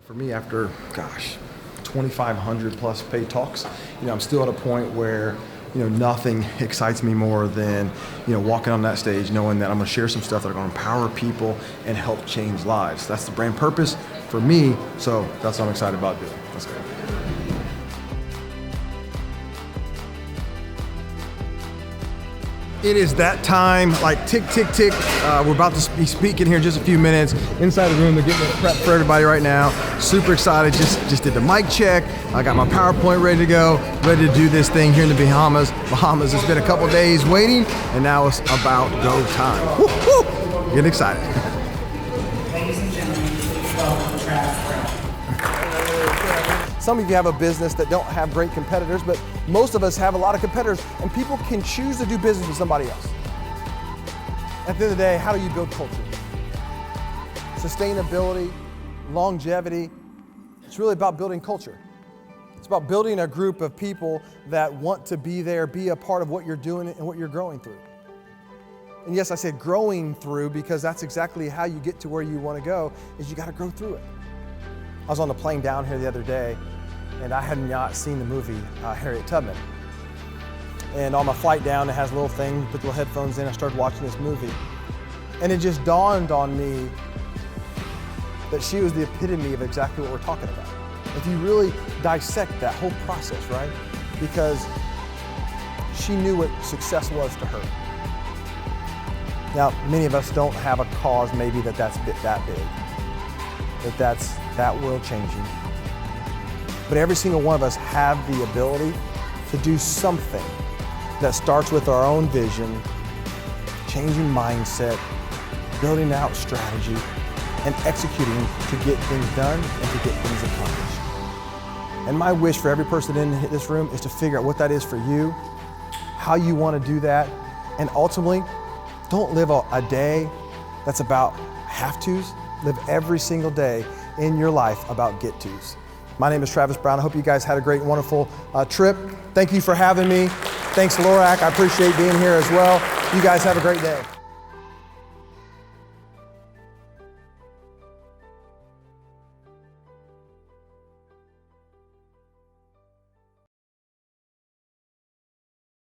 For me, after, 2,500 plus paid talks, I'm still at a point where, nothing excites me more than, walking on that stage, knowing that I'm gonna share some stuff that are gonna empower people and help change lives. That's the brand purpose for me, so that's what I'm excited about doing. Let's go. It is that time, like tick, tick, tick. We're about to be speaking here in just a few minutes. Inside the room, they're getting it prepped for everybody right now. Super excited, just did the mic check. I got my PowerPoint ready to go, ready to do this thing here in the Bahamas. It's been a couple days waiting, and now it's about go time. Woo, woo. Getting excited. Ladies and gentlemen, please welcome Travis Brown. Some of you have a business that don't have great competitors, but most of us have a lot of competitors, and people can choose to do business with somebody else. At the end of the day, how do you build culture? Sustainability, longevity, it's really about building culture. It's about building a group of people that want to be there, be a part of what you're doing and what you're growing through. And yes, I said growing through because that's exactly how you get to where you want to go, is you got to grow through it. I was on the plane down here the other day, and I had not seen the movie Harriet Tubman. And on my flight down, it has a little thing, put the little headphones in, I started watching this movie. And it just dawned on me that she was the epitome of exactly what we're talking about. If you really dissect that whole process, right? Because she knew what success was to her. Now, many of us don't have a cause maybe that's that big, that's that world changing. But every single one of us have the ability to do something that starts with our own vision, changing mindset, building out strategy, and executing to get things done and to get things accomplished. And my wish for every person in this room is to figure out what that is for you, how you want to do that, and ultimately, don't live a day that's about have-tos. Live every single day in your life about get-tos. My name is Travis Brown. I hope you guys had a great, wonderful trip. Thank you for having me. Thanks, Lorac. I appreciate being here as well. You guys have a great day.